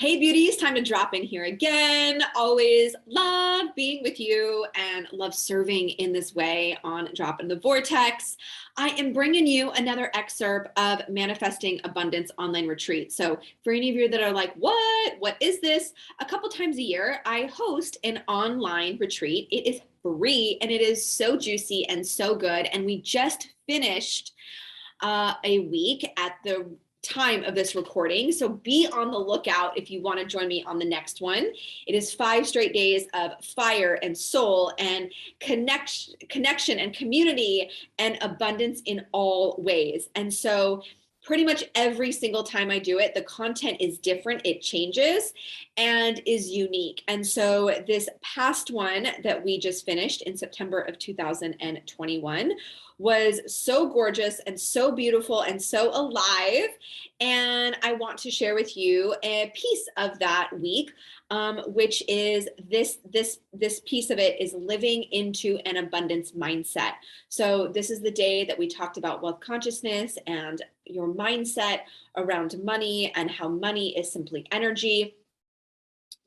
Hey beauties, time to drop in here again. Always love being with you and love serving in this way on Drop in the Vortex. I am bringing you another excerpt of Manifesting Abundance Online Retreat. So for any of you that are like, what is this? A couple times a year, I host an online retreat. It is free and it is so juicy and so good. And we just finished a week at the time of this recording. So be on the lookout if you want to join me on the next one. It is 5 straight days of fire and soul and connection and community and abundance in all ways. And so pretty much every single time I do it, the content is different. It changes and is unique. And so this past one that we just finished in September of 2021 was so gorgeous and so beautiful and so alive. And I want to share with you a piece of that week, which is this piece of it is living into an abundance mindset. So this is the day that we talked about wealth consciousness and your mindset around money and how money is simply energy.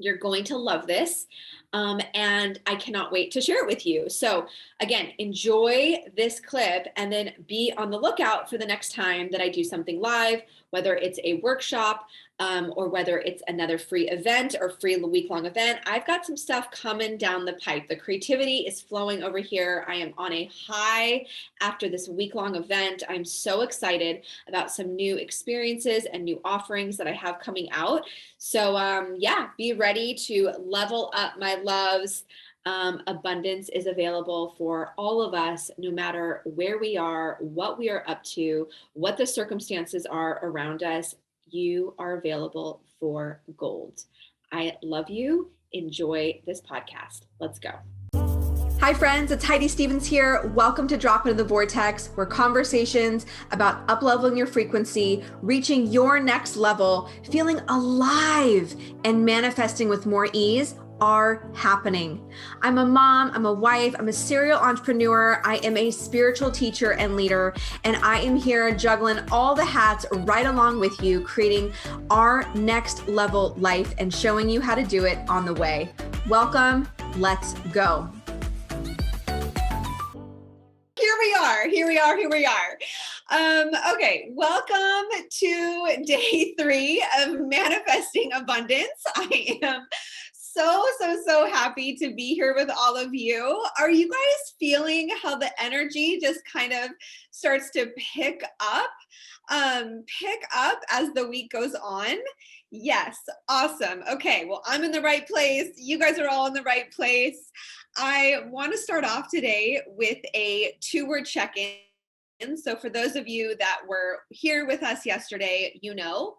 You're going to love this. And I cannot wait to share it with you. So again, enjoy this clip and then be on the lookout for the next time that I do something live, whether it's a workshop or whether it's another free event or free week-long event. I've got some stuff coming down the pipe. The creativity is flowing over here. I am on a high after this week-long event. I'm so excited about some new experiences and new offerings that I have coming out. So yeah, be ready to level up, my loves. Abundance is available for all of us, no matter where we are, what we are up to, what the circumstances are around us. You are available for gold. I love you. Enjoy this podcast. Let's go. Hi friends, it's Heidi Stevens here. Welcome to Drop into the Vortex, where conversations about upleveling your frequency, reaching your next level, feeling alive, and manifesting with more ease are happening. I'm a mom, I'm a wife, I'm a serial entrepreneur, I am a spiritual teacher and leader, and I am here juggling all the hats right along with you, creating our next level life and showing you how to do it on the way. Welcome, let's go. Here we are. Okay, welcome to day 3 of Manifesting Abundance. I am so happy to be here with all of you. Are you guys feeling how the energy just kind of starts to pick up as the week goes on? Yes, awesome. Okay, well, I'm in the right place. You guys are all in the right place. I want to start off today with a 2-word check-in. So for those of you that were here with us yesterday, you know,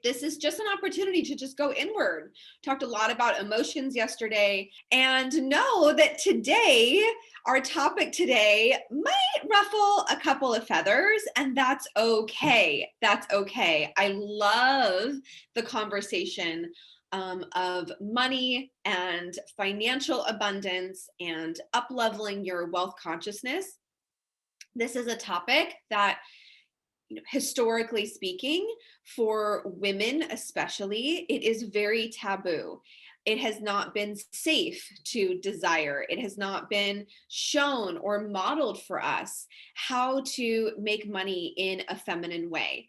this is just an opportunity to just go inward. Talked a lot about emotions yesterday, and know that today, our topic today might ruffle a couple of feathers, and that's okay. That's okay. I love the conversation of money and financial abundance and up-leveling your wealth consciousness. This is a topic that, historically speaking, for women especially, it is very taboo. It has not been safe to desire. It has not been shown or modeled for us how to make money in a feminine way.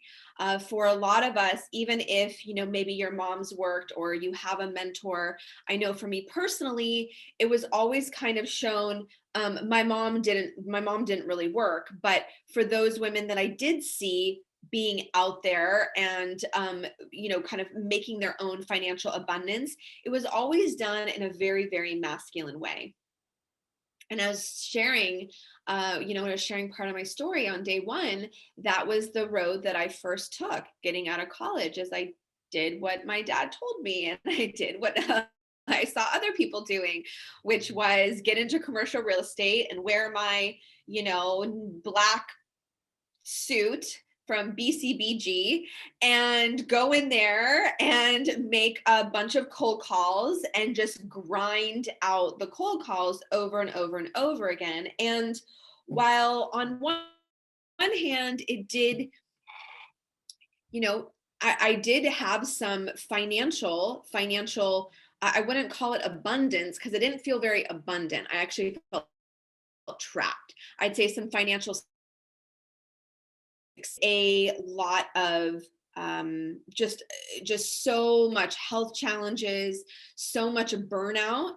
For a lot of us, even if, maybe your mom's worked or you have a mentor, I know for me personally, it was always kind of shown. My mom didn't really work, but for those women that I did see being out there and, kind of making their own financial abundance, it was always done in a very, very masculine way. And I was sharing, when I was sharing part of my story on day 1, that was the road that I first took getting out of college, as I did what my dad told me, and I did what I saw other people doing, which was get into commercial real estate and wear my, black suit from BCBG and go in there and make a bunch of cold calls and just grind out the cold calls over and over and over again. And while on one hand, it did, I did have some financial, I wouldn't call it abundance because it didn't feel very abundant. I actually felt trapped. I'd say some financial, a lot of just so much health challenges, so much burnout.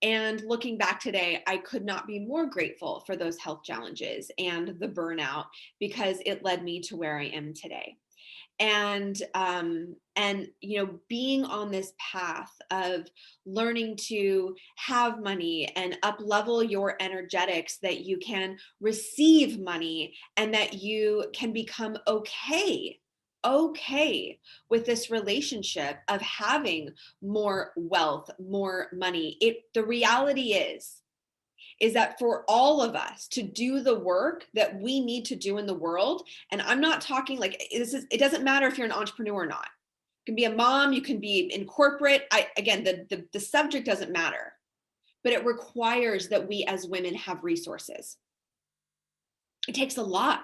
And looking back today, I could not be more grateful for those health challenges and the burnout, because it led me to where I am today. And you know, being on this path of learning to have money and up level your energetics, that you can receive money and that you can become okay with this relationship of having more wealth, more money. The reality is that for all of us to do the work that we need to do in the world, and I'm not talking like it doesn't matter if you're an entrepreneur or not. You can be a mom, you can be in corporate. Again, the subject doesn't matter, but it requires that we as women have resources. It takes a lot,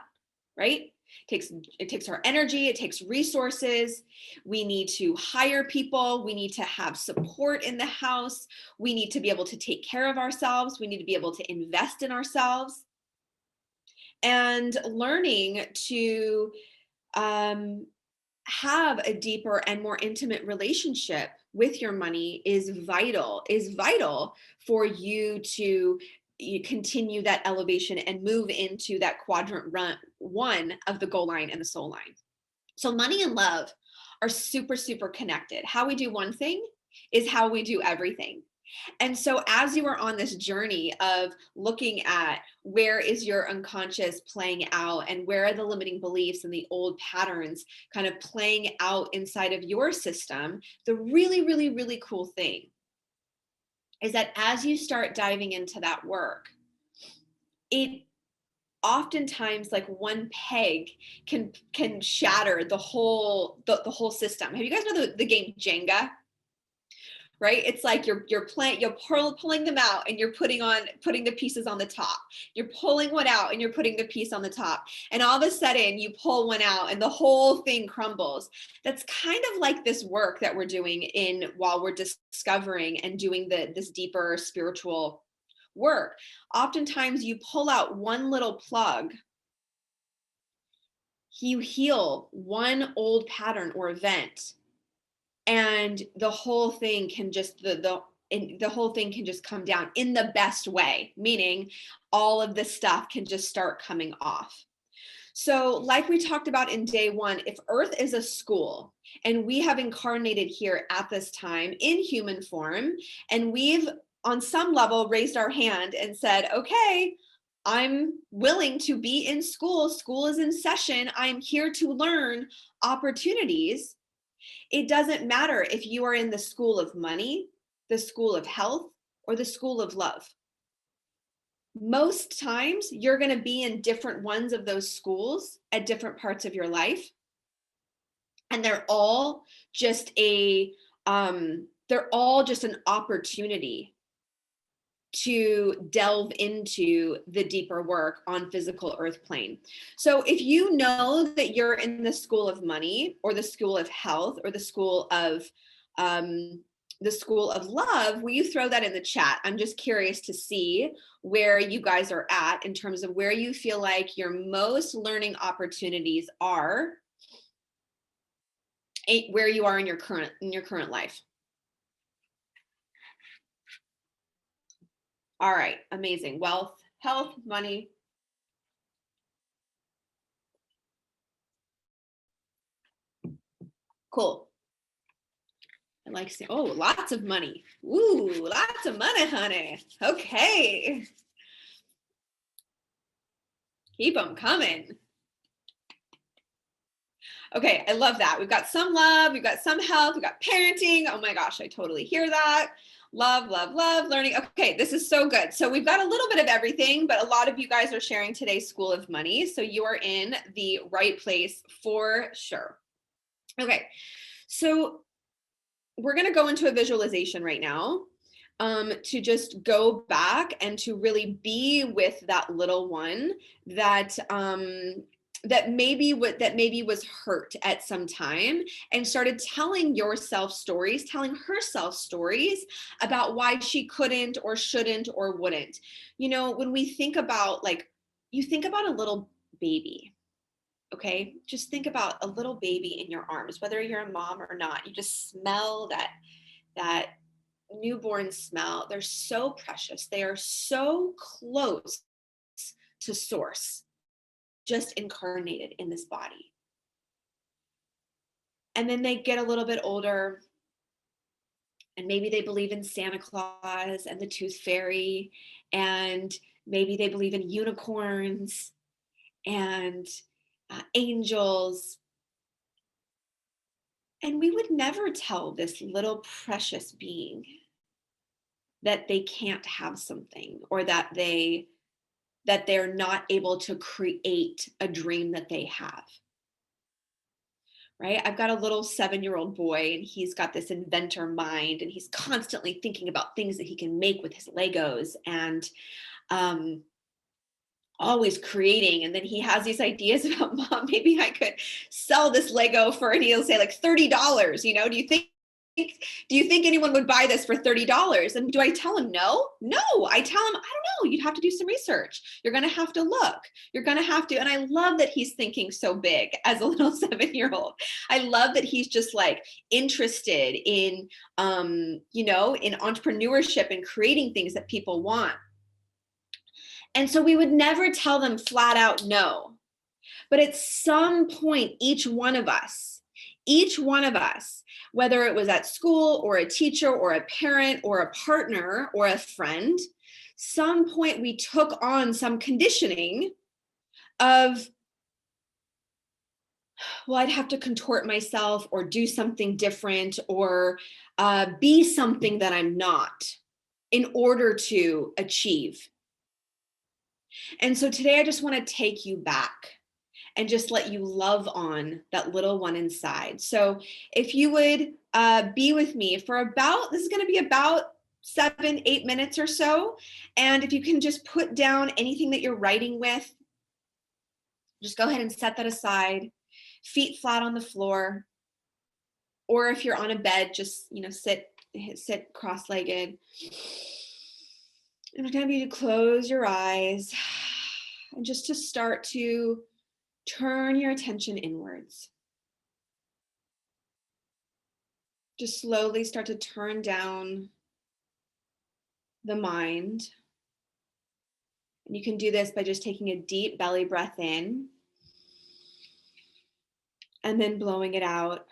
right? It takes our energy, it takes resources. We need to hire people, we need to have support in the house, we need to be able to take care of ourselves, we need to be able to invest in ourselves. And learning to have a deeper and more intimate relationship with your money is vital for you to continue that elevation and move into that quadrant one of the goal line and the soul line. So money and love are super, super connected. How we do one thing is how we do everything. And so as you are on this journey of looking at where is your unconscious playing out and where are the limiting beliefs and the old patterns kind of playing out inside of your system, the really, really, really cool thing is that as you start diving into that work, it oftentimes, like one peg can shatter the whole system. Have you guys know the game Jenga? Right? It's like you're pulling them out and you're putting the pieces on the top. You're pulling one out and you're putting the piece on the top. And all of a sudden you pull one out and the whole thing crumbles. That's kind of like this work that we're doing while we're discovering and doing this deeper spiritual work. Oftentimes you pull out one little plug, you heal one old pattern or event, and the whole thing can just the whole thing can just come down in the best way, meaning all of this stuff can just start coming off. So like we talked about in day one, if Earth is a school and we have incarnated here at this time in human form, and we've on some level raised our hand and said, okay, I'm willing to be in school. School is in session. I'm here to learn opportunities. It doesn't matter if you are in the school of money, the school of health, or the school of love. Most times you're going to be in different ones of those schools at different parts of your life. And they're all just an opportunity to delve into the deeper work on physical earth plane. So if you know that you're in the school of money or the school of health or the school of love, will you throw that in the chat? I'm just curious to see where you guys are at in terms of where you feel like your most learning opportunities are, where you are in your current life. All right, amazing. Wealth, health, money. Cool. I like saying, oh, lots of money. Ooh, lots of money, honey. Okay. Keep them coming. Okay, I love that. We've got some love, we've got some health, we've got parenting. Oh my gosh, I totally hear that. Love, love, love learning. Okay, this is so good. So we've got a little bit of everything, but a lot of you guys are sharing today's School of Money. So you are in the right place for sure. Okay, so we're going to go into a visualization right now to just go back and to really be with that little one that that maybe was hurt at some time, and started telling yourself stories, telling herself stories about why she couldn't or shouldn't or wouldn't. You know, when we think about, like, you think about a little baby, okay? Just think about a little baby in your arms, whether you're a mom or not. You just smell that newborn smell. They're so precious. They are so close to source, just incarnated in this body. And then they get a little bit older, and maybe they believe in Santa Claus and the Tooth Fairy, and maybe they believe in unicorns and angels. And we would never tell this little precious being that they can't have something, or that they're not able to create a dream that they have. Right? I've got a little 7-year-old boy, and he's got this inventor mind, and he's constantly thinking about things that he can make with his Legos, and always creating. And then he has these ideas about, Mom, maybe I could sell this Lego for, and he'll say like $30. You know, do you think anyone would buy this for $30? And do I tell him no? No, I tell him, I don't know. You'd have to do some research. You're going to have to look. You're going to have to. And I love that he's thinking so big as a little 7-year-old. I love that he's just like interested in, you know, in entrepreneurship and creating things that people want. And so we would never tell them flat out no. But at some point, each one of us, whether it was at school or a teacher or a parent or a partner or a friend, some point we took on some conditioning of, well, I'd have to contort myself or do something different, or be something that I'm not, in order to achieve. And so today I just want to take you back and just let you love on that little one inside. So if you would be with me for about, this is going to be about 7-8 minutes or so. And if you can just put down anything that you're writing with, just go ahead and set that aside, feet flat on the floor. Or if you're on a bed, just, you know, sit cross-legged. And I'm going to be to close your eyes, and just to start to turn your attention inwards. Just slowly start to turn down the mind. And you can do this by just taking a deep belly breath in and then blowing it out.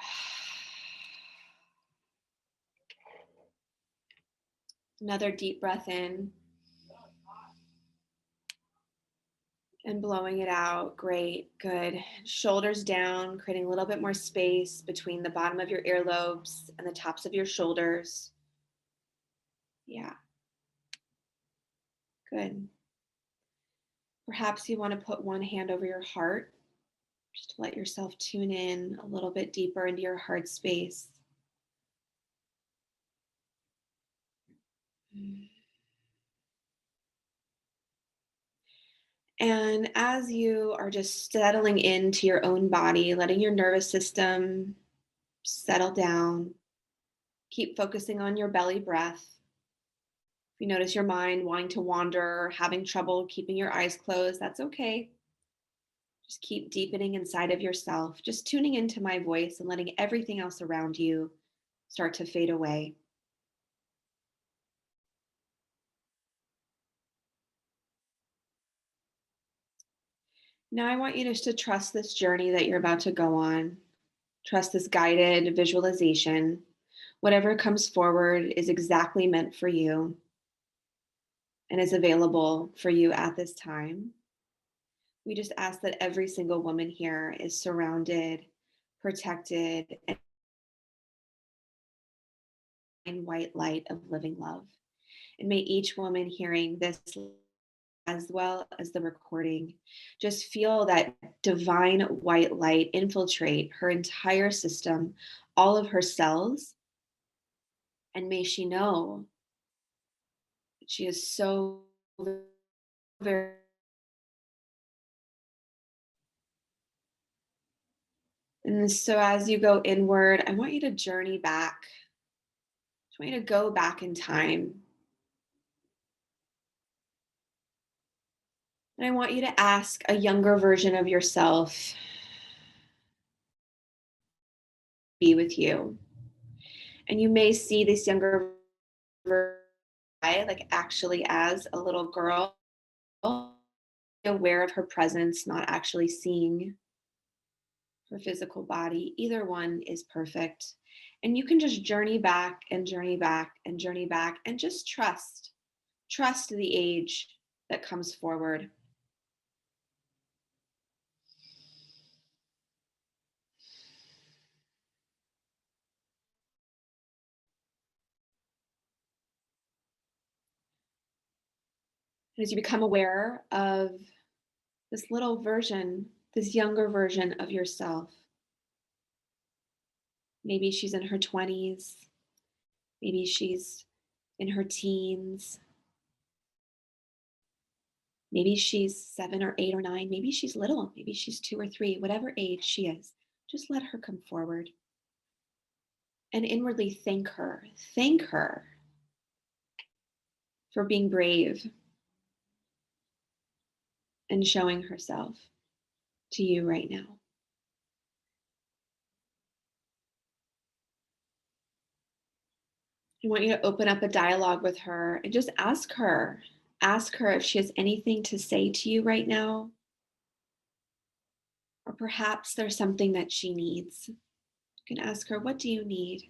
Another deep breath in and blowing it out. Great, good. Shoulders down, creating a little bit more space between the bottom of your earlobes and the tops of your shoulders. Yeah. Good. Perhaps you want to put one hand over your heart, just to let yourself tune in a little bit deeper into your heart space. And as you are just settling into your own body, letting your nervous system settle down, keep focusing on your belly breath. If you notice your mind wanting to wander or having trouble keeping your eyes closed, that's okay. Just keep deepening inside of yourself, just tuning into my voice and letting everything else around you start to fade away. Now I want you just to trust this journey that you're about to go on. Trust this guided visualization. Whatever comes forward is exactly meant for you and is available for you at this time. We just ask that every single woman here is surrounded, protected, and white light of living love. And may each woman hearing this, as well as the recording, just feel that divine white light infiltrate her entire system, all of her cells. And may she know that she is so very And so as you go inward, I want you to journey back. I want you to go back in time. And I want you to ask a younger version of yourself be with you. And you may see this younger version like actually as a little girl, aware of her presence, not actually seeing her physical body. Either one is perfect. And you can just journey back and journey back and journey back and just trust the age that comes forward. As you become aware of this little version, this younger version of yourself, maybe she's in her 20s, maybe she's in her teens, maybe she's 7 or 8 or 9, maybe she's little, maybe she's 2 or 3, whatever age she is, just let her come forward. And inwardly thank her for being brave and showing herself to you right now. I want you to open up a dialogue with her and just ask her if she has anything to say to you right now, or perhaps there's something that she needs. You can ask her, what do you need?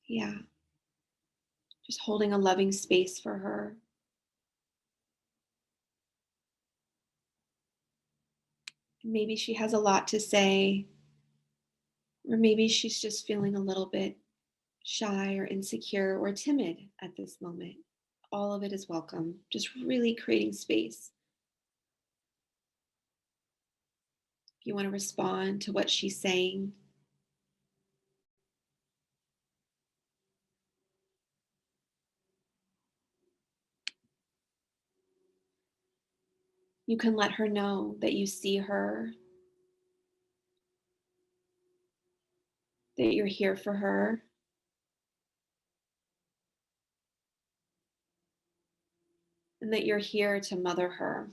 Yeah, just holding a loving space for her. Maybe she has a lot to say, or maybe she's just feeling a little bit shy or insecure or timid at this moment. All of it is welcome. Just really creating space. If you want to respond to what she's saying, you can let her know that you see her, that you're here for her, and that you're here to mother her.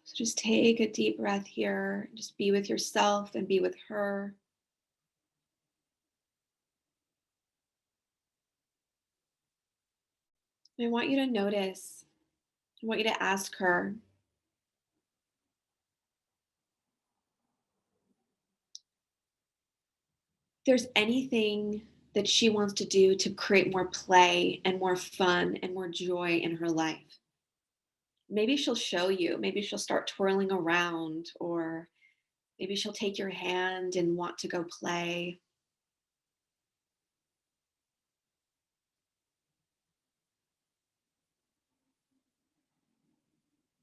So just take a deep breath here. Just be with yourself and be with her. I want you to notice, I want you to ask her, if there's anything that she wants to do to create more play and more fun and more joy in her life. Maybe she'll show you, maybe she'll start twirling around, or maybe she'll take your hand and want to go play.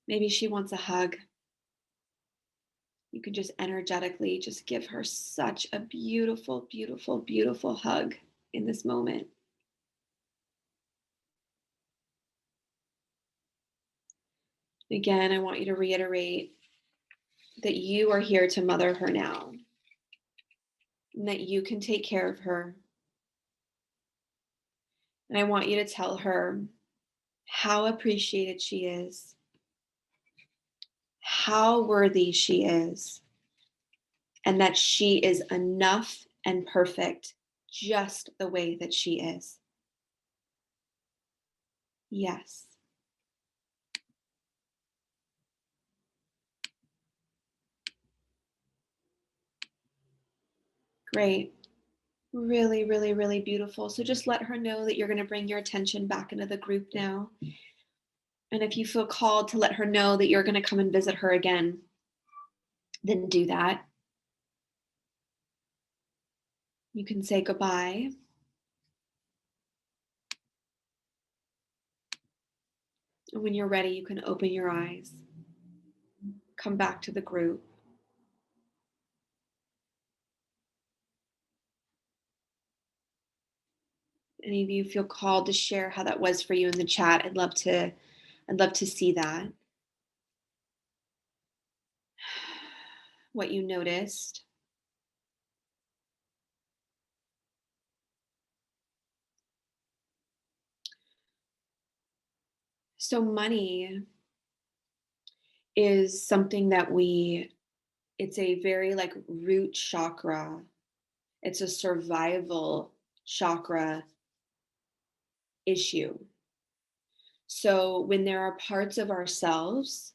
Maybe she wants a hug. You can just energetically just give her such a beautiful, beautiful, beautiful hug in this moment. Again, I want you to reiterate that you are here to mother her now, and that you can take care of her. And I want you to tell her how appreciated she is, how worthy she is, and that she is enough and perfect just the way that she is. Yes. Great. Really, really, really beautiful. So just let her know that you're going to bring your attention back into the group now. And if you feel called to let her know that you're going to come and visit her again, then do that. You can say goodbye. And when you're ready, you can open your eyes, come back to the group. any of you feel called to share how that was for you in the chat, I'd love to see that. What you noticed. So money is something that it's a very like root chakra. It's a survival chakra issue. So when there are parts of ourselves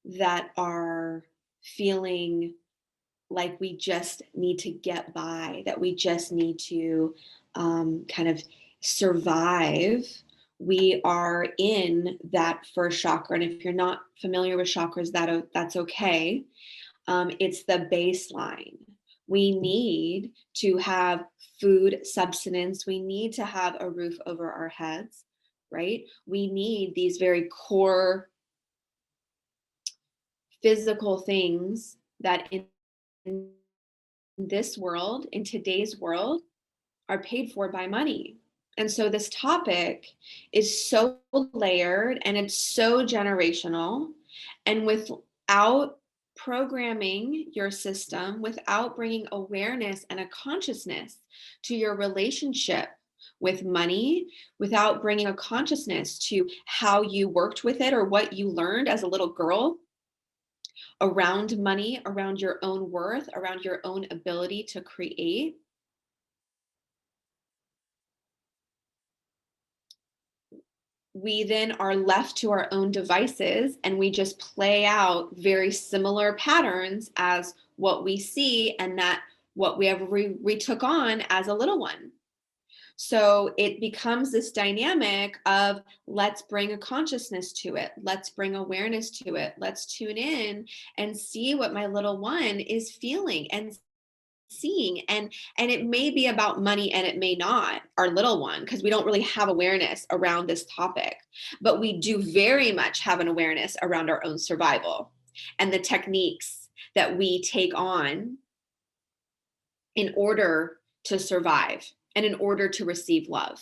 that are feeling like we just need to get by, that we just need to kind of survive, we are in that first chakra. And if you're not familiar with chakras, that's okay. It's the baseline. We need to have food, subsistence. We need to have a roof over our heads, right? We need these very core physical things that in this world, in today's world, are paid for by money. And so this topic is so layered and it's so generational. And without programming your system, without bringing awareness and a consciousness to your relationship with money, without bringing a consciousness to how you worked with it or what you learned as a little girl around money, around your own worth, around your own ability to create, we then are left to our own devices and we just play out very similar patterns as what we see and that what we took on as a little one. So it becomes this dynamic of let's bring a consciousness to it. Let's bring awareness to it. Let's tune in and see what my little one is feeling and seeing. And it may be about money and it may not, our little one, because we don't really have awareness around this topic, but we do very much have an awareness around our own survival and the techniques that we take on in order to survive and in order to receive love.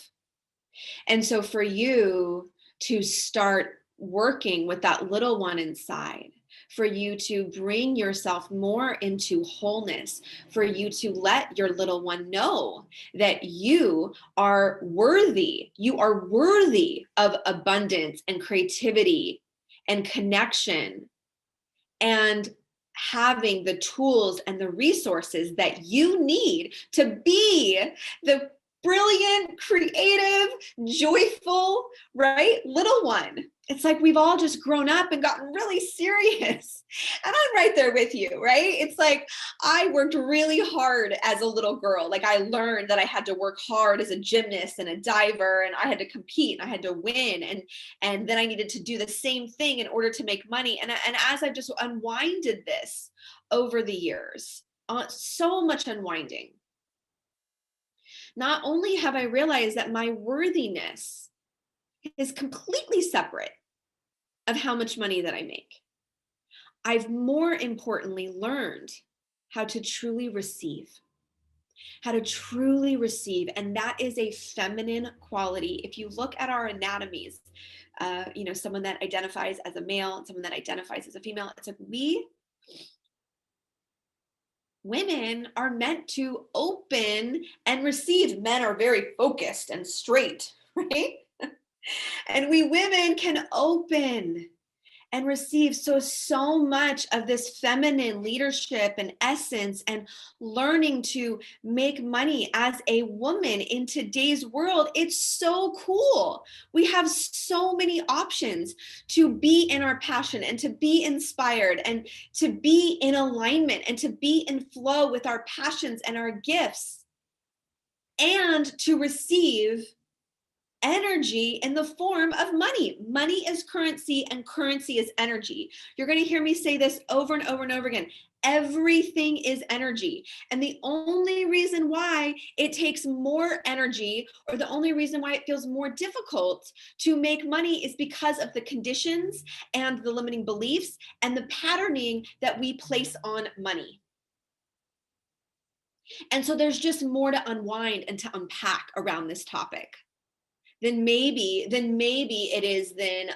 And so for you to start working with that little one inside, for you to bring yourself more into wholeness, for you to let your little one know that you are worthy of abundance and creativity and connection and having the tools and the resources that you need to be the brilliant, creative, joyful, right? Little one. It's like we've all just grown up and gotten really serious. And I'm right there with you, right? It's like I worked really hard as a little girl. Like I learned that I had to work hard as a gymnast and a diver, and I had to compete and I had to win. And then I needed to do the same thing in order to make money. And as I've just unwinded this over the years, so much unwinding. Not only have I realized that my worthiness is completely separate of how much money that I make, I've more importantly learned how to truly receive. How to truly receive. And that is a feminine quality. If you look at our anatomies, someone that identifies as a male and someone that identifies as a female, it's like women are meant to open and receive. Men are very focused and straight, right? And we women can open and receive so much of this feminine leadership and essence and learning to make money as a woman in today's world. It's so cool. We have so many options to be in our passion and to be inspired and to be in alignment and to be in flow with our passions and our gifts and to receive energy in the form of money. Money is currency and currency is energy. You're going to hear me say this over and over and over again. Everything is energy. And the only reason why it takes more energy or the only reason why it feels more difficult to make money is because of the conditions and the limiting beliefs and the patterning that we place on money. And so there's just more to unwind and to unpack around this topic. then maybe it is then,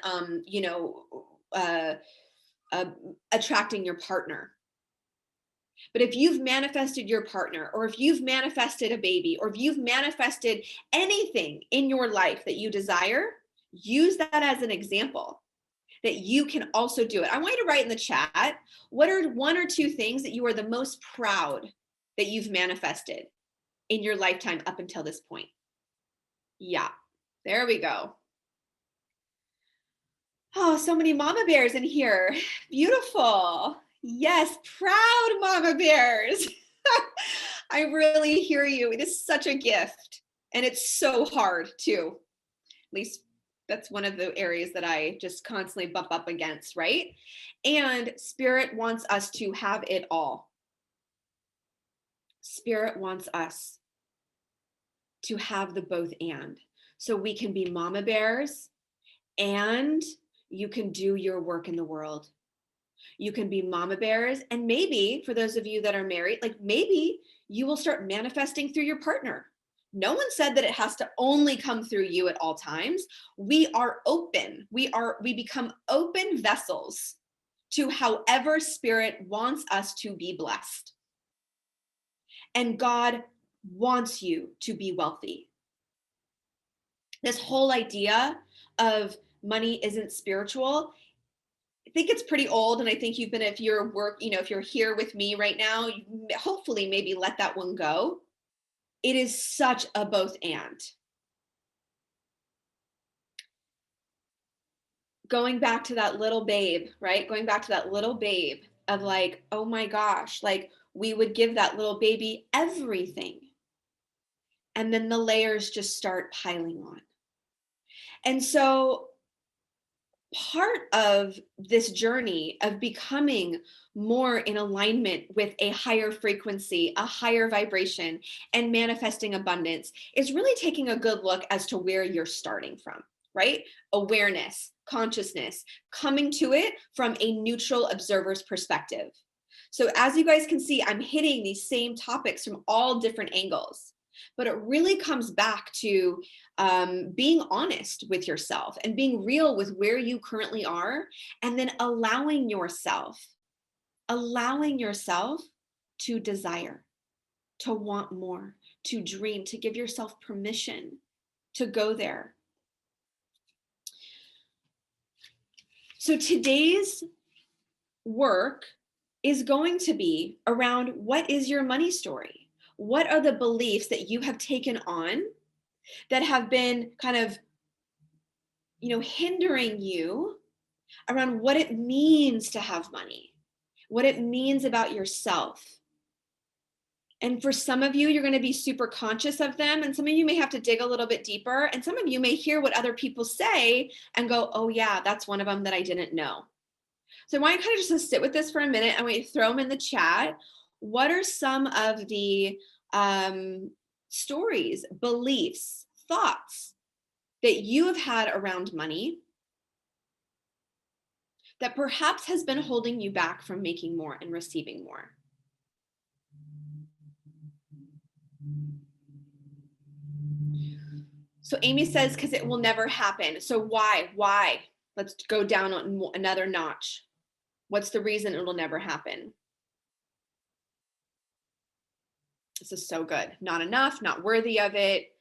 attracting your partner. But if you've manifested your partner, or if you've manifested a baby, or if you've manifested anything in your life that you desire, use that as an example that you can also do it. I want you to write in the chat, what are 1 or 2 things that you are the most proud that you've manifested in your lifetime up until this point? Yeah, there we go. Oh, so many mama bears in here. Beautiful. Yes, proud mama bears. I really hear you. It is such a gift, and it's so hard too. At least that's one of the areas that I just constantly bump up against, right? And Spirit wants us to have it all. Spirit wants us to have the both and. So we can be mama bears, and you can do your work in the world. You can be mama bears, and maybe for those of you that are married, like maybe you will start manifesting through your partner. No one said that it has to only come through you at all times. We are open. We become open vessels to however Spirit wants us to be blessed. And God wants you to be wealthy. This whole idea of money isn't spiritual, I think it's pretty old. And I think if you're here with me right now, you hopefully maybe let that one go. It is such a both and. Going back to that little babe, right? Going back to that little babe of like, oh my gosh, like we would give that little baby everything. And then the layers just start piling on. And so part of this journey of becoming more in alignment with a higher frequency, a higher vibration, and manifesting abundance is really taking a good look as to where you're starting from, right? Awareness, consciousness, coming to it from a neutral observer's perspective. So as you guys can see, I'm hitting these same topics from all different angles. But it really comes back to being honest with yourself and being real with where you currently are, and then allowing yourself to desire, to want more, to dream, to give yourself permission to go there. So today's work is going to be around, what is your money story? What are the beliefs that you have taken on that have been kind of, hindering you around what it means to have money, what it means about yourself? And for some of you, you're going to be super conscious of them. And some of you may have to dig a little bit deeper. And some of you may hear what other people say and go, oh yeah, that's one of them that I didn't know. So I want you kind of just sit with this for a minute. I want you to throw them in the chat. What are some of the stories, beliefs, thoughts that you have had around money that perhaps has been holding you back from making more and receiving more? So Amy says, because it will never happen. So why? Let's go down on another notch. What's the reason it will never happen? This is so good. Not enough, not worthy of it.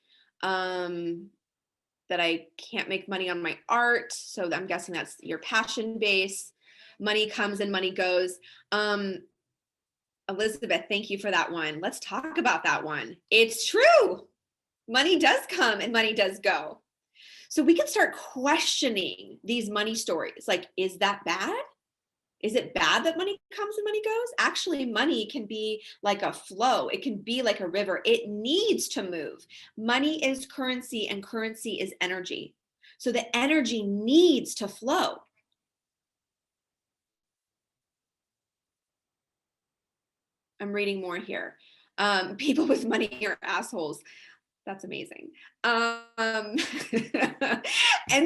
That I can't make money on my art. So I'm guessing that's your passion base. Money comes and money goes. Elizabeth, thank you for that one. Let's talk about that one. It's true. Money does come and money does go. So we can start questioning these money stories. Like, is that bad? Is it bad that money comes and money goes? Actually, money can be like a flow. It can be like a river. It needs to move. Money is currency, and currency is energy. So the energy needs to flow. I'm reading more here. People with money are assholes. That's amazing. And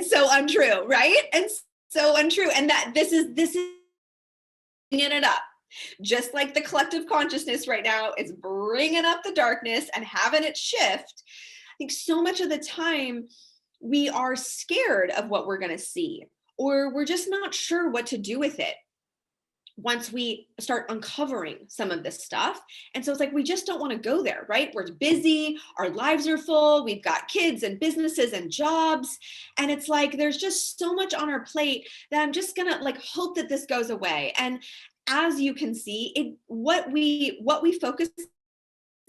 so untrue, right? And so untrue. And that this is bringing it up. Just like the collective consciousness right now is bringing up the darkness and having it shift. I think so much of the time we are scared of what we're going to see, or we're just not sure what to do with it once we start uncovering some of this stuff. And so it's like, we just don't want to go there, right? We're busy, our lives are full, we've got kids and businesses and jobs. And it's like, there's just so much on our plate that I'm just gonna like hope that this goes away. And as you can see, what we focus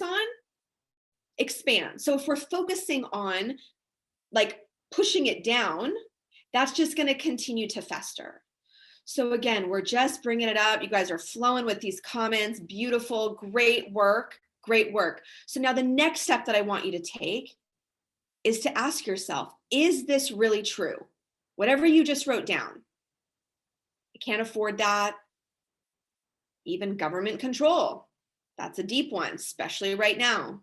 on expands. So if we're focusing on like pushing it down, that's just going to continue to fester. So again, we're just bringing it up. You guys are flowing with these comments. Beautiful, great work, great work. So now the next step that I want you to take is to ask yourself, is this really true? Whatever you just wrote down. I can't afford that. Even government control. That's a deep one, especially right now.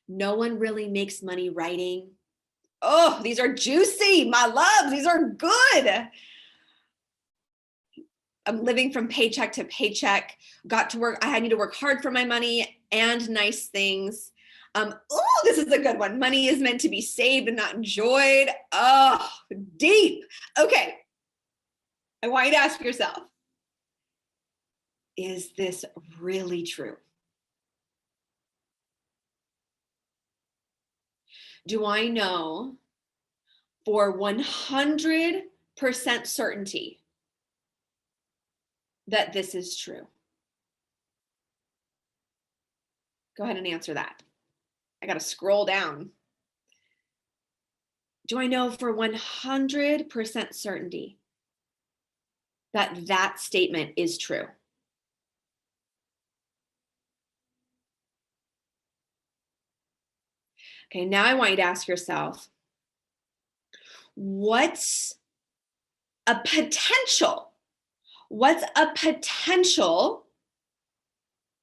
No one really makes money writing. Oh, these are juicy, my loves. These are good. I'm living from paycheck to paycheck. Got to work. I need to work hard for my money and nice things. Oh, this is a good one. Money is meant to be saved and not enjoyed. Oh, deep. Okay. I want you to ask yourself, is this really true? Do I know for 100% certainty that this is true? Go ahead and answer that. I got to scroll down. Do I know for 100% certainty that that statement is true? Okay, now I want you to ask yourself, what's a potential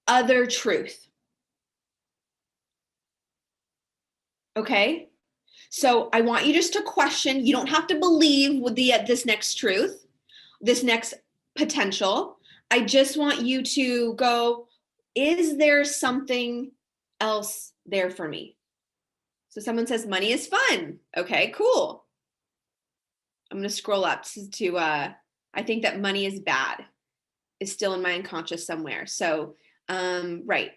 other truth? Okay, so I want you just to question. You don't have to believe with this next truth, this next potential. I just want you to go, is there something else there for me? So someone says money is fun. Okay, cool. I'm going to scroll up to I think that money is bad is still in my unconscious somewhere. So, right.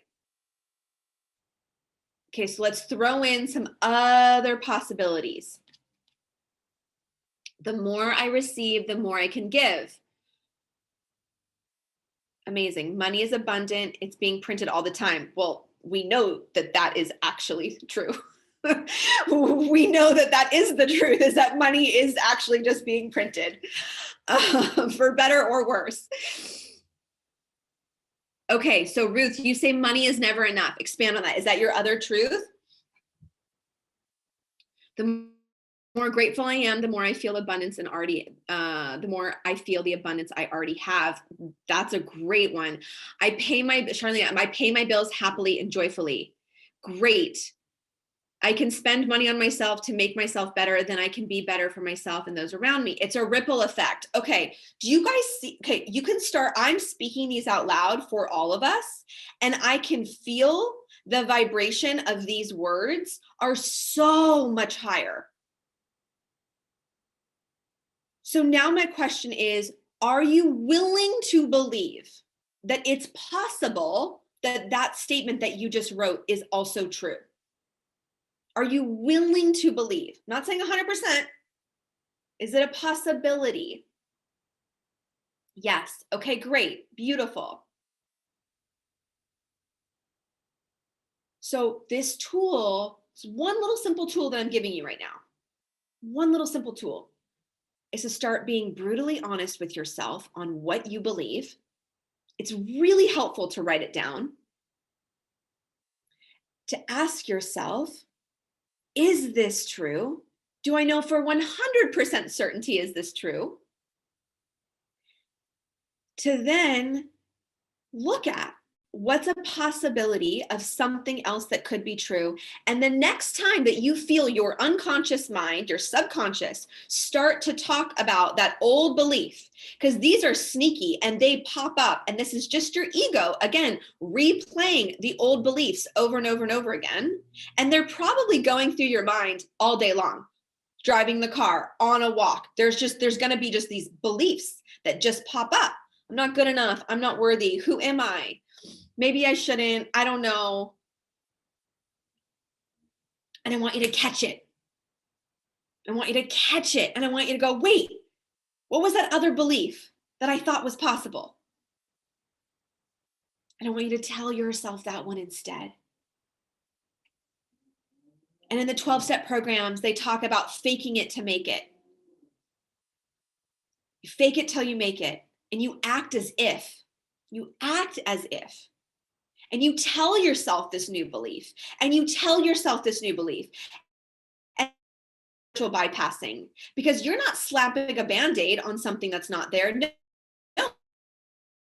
Okay, so let's throw in some other possibilities. The more I receive, the more I can give. Amazing. Money is abundant. It's being printed all the time. Well, we know that that is actually true. We know that that is the truth, is that money is actually just being printed, for better or worse. Okay, so Ruth, you say money is never enough. Expand on that. Is that your other truth? The more grateful I am, the more I feel abundance and the more I feel the abundance I already have. That's a great one. I pay my bills happily and joyfully. Great. I can spend money on myself to make myself better, then I can be better for myself and those around me. It's a ripple effect. Okay, do you guys see? Okay, you can start, I'm speaking these out loud for all of us, and I can feel the vibration of these words are so much higher. So now my question is, are you willing to believe that it's possible that that statement that you just wrote is also true? Are you willing to believe? I'm not saying 100%. Is it a possibility? Yes. Okay, great. Beautiful. So this tool is one little simple tool that I'm giving you right now. One little simple tool is to start being brutally honest with yourself on what you believe. It's really helpful to write it down. To ask yourself, is this true? Do I know for 100% certainty is this true? To then look at what's a possibility of something else that could be true. And the next time that you feel your unconscious mind, your subconscious, start to talk about that old belief, because these are sneaky and they pop up, and this is just your ego, again, replaying the old beliefs over and over and over again. And they're probably going through your mind all day long. driving the car, on a walk. There's going to be just these beliefs that just pop up. I'm not good enough. I'm not worthy. Who am I? Maybe I shouldn't. I don't know. And I want you to catch it. I want you to catch it. And I want you to go, wait, what was that other belief that I thought was possible? And I want you to tell yourself that one instead. And in the 12-step programs, they talk about faking it to make it. You fake it till you make it. And you act as if. You act as if. And you tell yourself this new belief. And you tell yourself this new belief. And bypassing. Because you're not slapping a Band-Aid on something that's not there. No.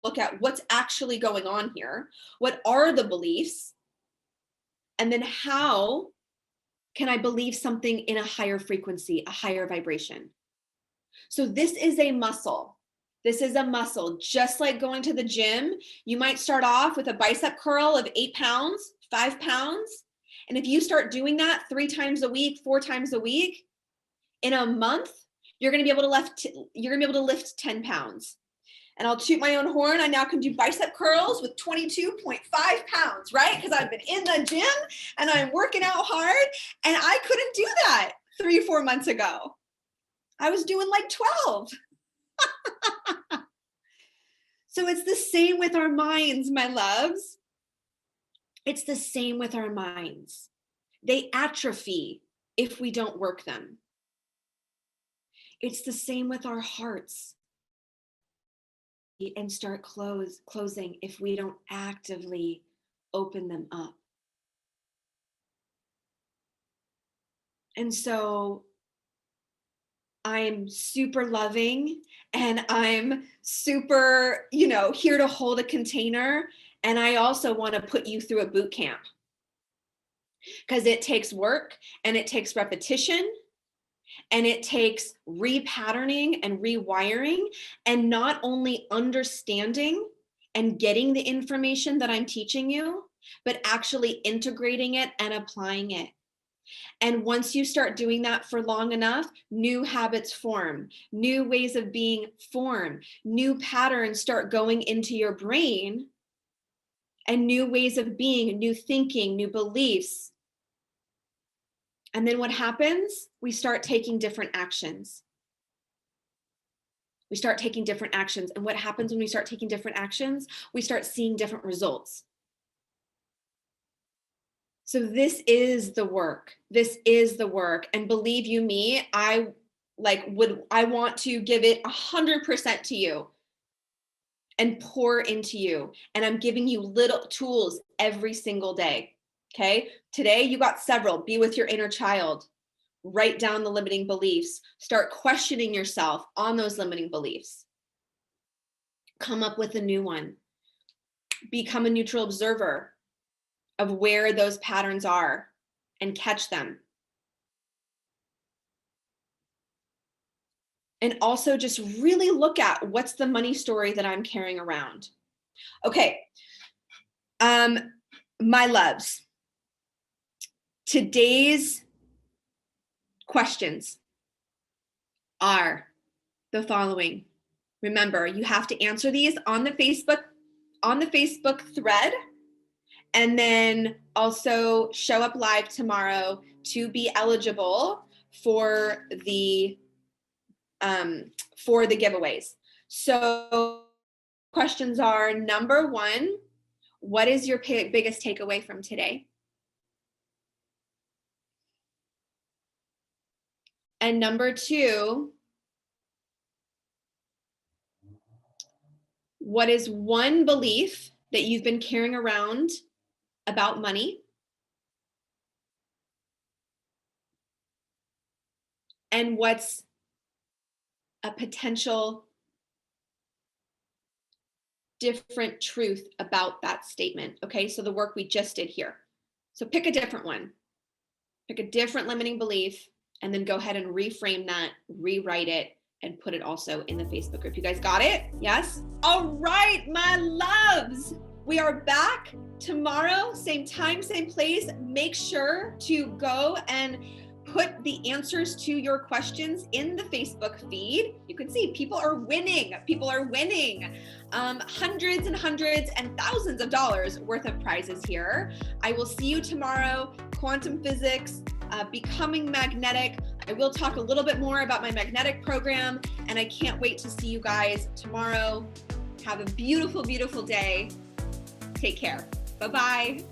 Look at what's actually going on here. What are the beliefs? And then how can I believe something in a higher frequency, a higher vibration? So this is a muscle. This is a muscle. Just like going to the gym, you might start off with a bicep curl of 8 pounds, 5 pounds. And if you start doing that 3 times a week, 4 times a week, in a month, you're going to be able to lift 10 pounds. And I'll toot my own horn. I now can do bicep curls with 22.5 pounds, right? Because I've been in the gym and I'm working out hard, and I couldn't do that 3 or 4 months ago. I was doing like 12. So it's the same with our minds, my loves. It's the same with our minds. They atrophy if we don't work them. It's the same with our hearts. And start closing if we don't actively open them up. And so I'm super loving, and I'm super, here to hold a container. And I also want to put you through a boot camp, because it takes work, and it takes repetition, and it takes repatterning and rewiring, and not only understanding and getting the information that I'm teaching you, but actually integrating it and applying it. And once you start doing that for long enough, new habits form, new ways of being form, new patterns start going into your brain, and new ways of being, new thinking, new beliefs. And then what happens? We start taking different actions. We start taking different actions. And what happens when we start taking different actions? We start seeing different results. So this is the work. This is the work. And believe you me, I want to give it 100% to you and pour into you. And I'm giving you little tools every single day. Okay, today you got several. Be with your inner child. Write down the limiting beliefs. Start questioning yourself on those limiting beliefs. Come up with a new one. Become a neutral observer of where those patterns are and catch them. And also just really look at what's the money story that I'm carrying around. Okay, my loves. Today's questions are the following. Remember, you have to answer these on the Facebook thread, and then also show up live tomorrow to be eligible for the giveaways. So questions are, number 1, what is your biggest takeaway from today? And number 2, what is one belief that you've been carrying around about money? And what's a potential different truth about that statement? Okay, so the work we just did here. So pick a different one. Pick a different limiting belief, and then go ahead and reframe that, rewrite it, and put it also in the Facebook group. You guys got it? Yes? All right, my loves. We are back tomorrow, same time, same place. Make sure to go and put the answers to your questions in the Facebook feed. You can see people are winning. People are winning hundreds and hundreds and thousands of dollars worth of prizes here. I will see you tomorrow. Quantum physics, becoming magnetic. I will talk a little bit more about my magnetic program, and I can't wait to see you guys tomorrow. Have a beautiful, beautiful day. Take care. Bye-bye.